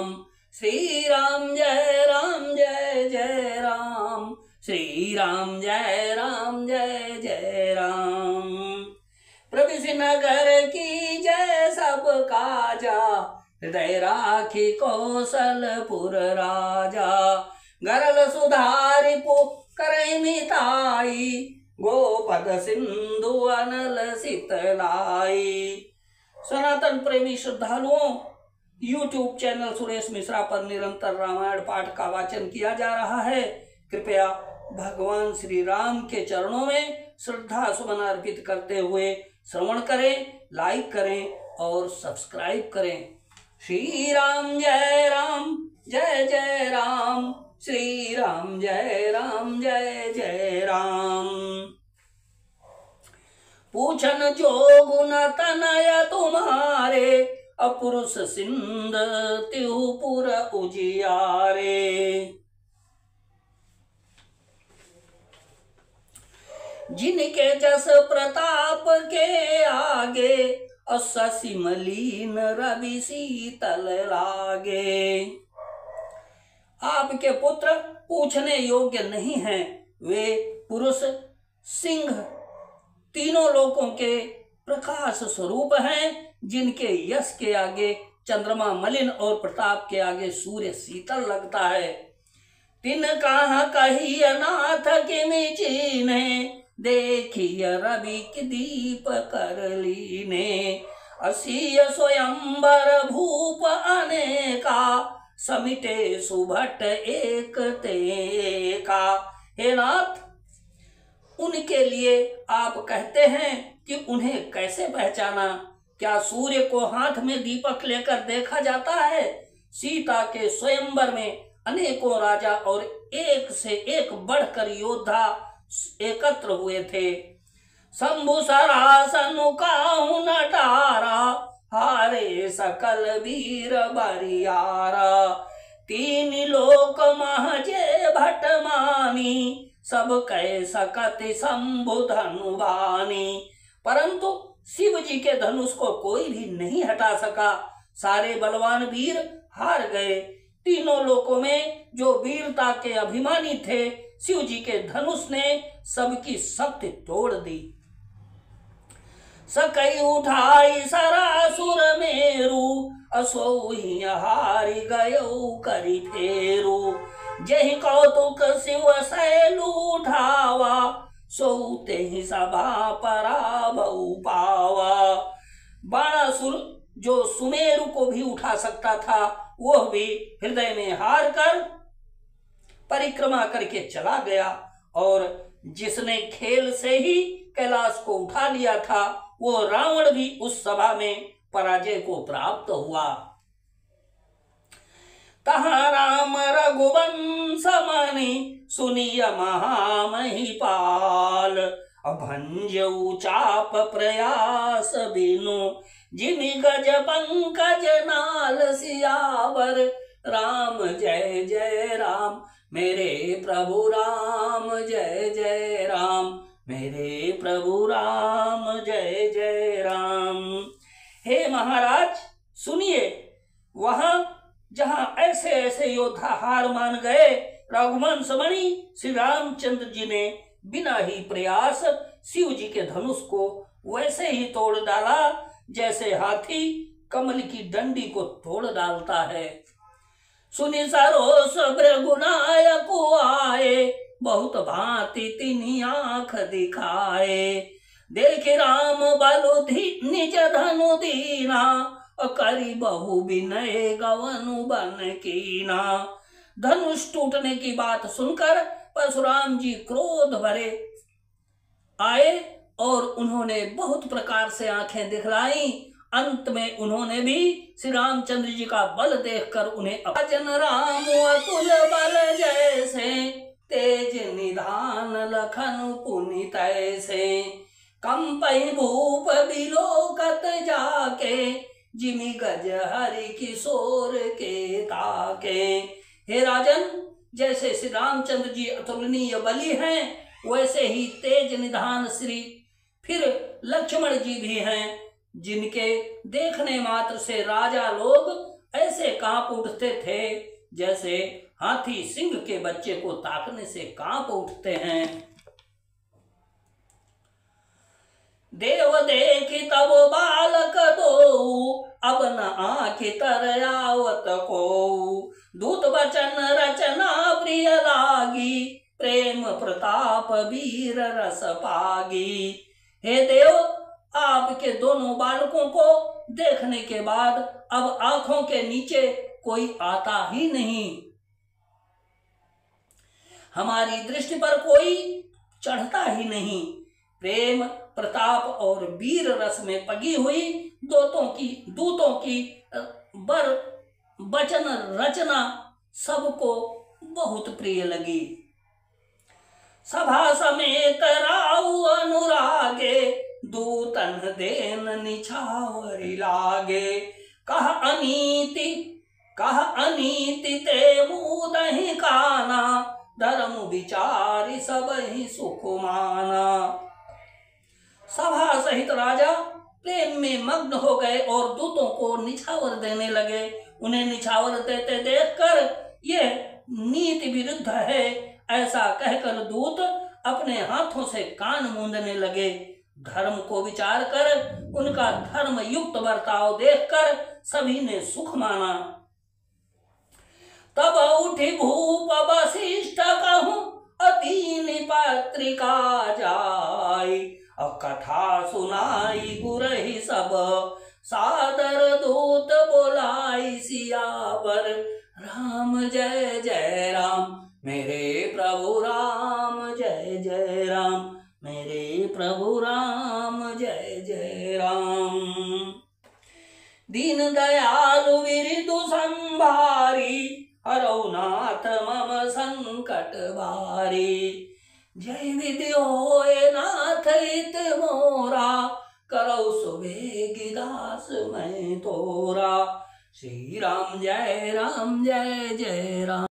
राम, श्री राम जय राम जय जय राम, श्री राम जय राम जय जय राम। प्रभु नगर की जय सब काजा, हृदय राखी कौशलपुर राजा। गरल सुधारि पुकरै मिताई, गोपद सिंधु अनल शीतलाई। सनातन प्रेमी श्रद्धालुओं, YouTube चैनल सुरेश मिश्रा पर निरंतर रामायण पाठ का वाचन किया जा रहा है। कृपया भगवान श्री राम के चरणों में श्रद्धा सुमन अर्पित करते हुए श्रवण करें, लाइक करें और सब्सक्राइब करें। श्री राम जय राम जय जय राम, श्री राम जय राम जय जय राम। पूछन जो गुण तनय तुम्हारे, अपुरुष सिंध तिहुपुर उजियारे। जिनके जस प्रताप के आगे, शशि मलिन रवि शीतल लागे। आपके पुत्र पूछने योग्य नहीं हैं, वे पुरुष सिंह तीनों लोकों के प्रकाश स्वरूप हैं, जिनके यश के आगे चंद्रमा मलिन और प्रताप के आगे सूर्य शीतल लगता है। तिन कहा कही अनाथ के मिचीने, देखिय रवि की दीप कर लीने। असीय स्वयंवर भूप अनेका, समिटे सुभट एक तेका। हे नाथ, उनके लिए आप कहते हैं कि उन्हें कैसे पहचाना? क्या सूर्य को हाथ में दीपक लेकर देखा जाता है? सीता के स्वयंवर में अनेकों राजा और एक से एक बढ़कर योद्धा एकत्र हुए थे। शंभु सरासनु काहू नटारा, हारे सकल वीर बरियारा। तीन लोक महजे भट मानी, सब कह सकति शंभु धनुबानी। परंतु शिव जी के धनुष को कोई भी नहीं हटा सका। सारे बलवान वीर हार गए। तीनों लोकों में जो वीरता के अभिमानी थे, शिव जी के धनुष ने सबकी शक्ति तोड़ दी। सकई उठाई सरासुर मेरु, असोही हारि गयो करि फेरु। जहि कौतुक शिव शैलु उठावा, सोते ही सभा पराभव पावा। बाणासुर जो सुमेरु को भी उठा सकता था, वह भी हृदय में हार कर परिक्रमा करके चला गया। और जिसने खेल से ही कैलाश को उठा लिया था, वो रावण भी उस सभा में पराजय को प्राप्त हुआ। तहाँ राम रघुवंश मनि, सुनिय महामहिपाल। भंजऊ चाप प्रयास बिनु, जिमि गज पंकज नाल सियावर। राम जय जय राम, मेरे प्रभु राम जय जय राम, मेरे प्रभु राम जय जय राम। हे महाराज सुनिए, वहां जहां ऐसे ऐसे योद्धा हार मान गए, रघुवंश मणि श्री रामचंद्र जी ने बिना ही प्रयास शिव जी के धनुष को वैसे ही तोड़ डाला जैसे हाथी कमल की डंडी को तोड़ डालता है। सुनि सरोस भृगुनायक आए, बहुत भांति तिन्ही आंख दिखाए। देखे राम बलु निज धनु दीना, करी बहु विनय गवनु बन कीना। धनुष टूटने की बात सुनकर परशुराम जी क्रोध भरे आए और उन्होंने बहुत प्रकार से आंखें दिखलाई। अंत में उन्होंने भी श्री रामचंद्र जी का बल देखकर उन्हें अजन राम अतुल बल जैसे, तेज निधान लखन पुनि तैसे। कंपई भूप बिलोकत जाके, जिमि गज हरि किशोर के ताके। हे राजन, जैसे श्री रामचंद्र जी अतुलनीय बली हैं, वैसे ही तेज निधान श्री फिर लक्ष्मण जी भी हैं, जिनके देखने मात्र से राजा लोग ऐसे कांप उठते थे जैसे हाथी सिंह के बच्चे को ताकने से कांप उठते हैं। देव देखी तब बालक दो, अब न आँखि तर आवत को। दूत वचन रचना प्रिय लागी, प्रेम प्रताप वीर रस पागी। हे देव, आपके दोनों बालकों को देखने के बाद अब आंखों के नीचे कोई आता ही नहीं। हमारी दृष्टि पर कोई चढ़ता ही नहीं। प्रेम प्रताप और वीर रस में पगी हुई दूतों की वचन रचना सबको बहुत प्रिय लगी। सभा समेत राउ अनुरागे, दूतन देन निछावरी लागे। कह अनीति ते मुदहि काना, धर्म विचारी सब ही सुख माना। सभा सहित राजा प्रेम में मग्न हो गए और दूतों को निछावर देने लगे। उन्हें निछावर देते देखकर यह नीति विरुद्ध है ऐसा कहकर दूत अपने हाथों से कान मूंदने लगे। धर्म को विचार कर उनका धर्म युक्त बर्ताव देखकर सभी ने सुख माना। तब उठी भूप वशिष्ठ कहूं, अति पत्रिका जाय। कथा सुनाई गुरहि सब, सादर दूत बोलाई सियावर। राम जय जय राम, मेरे प्रभु राम जय जय राम, मेरे प्रभु राम जय जय राम। दीन दयालु विरिदु संभारी, हरौ नाथ मम संकट बारी। जय विधि होए नाथ हित मोरा, करौ सुबेगी दास मैं तोरा। श्री राम जय जय राम।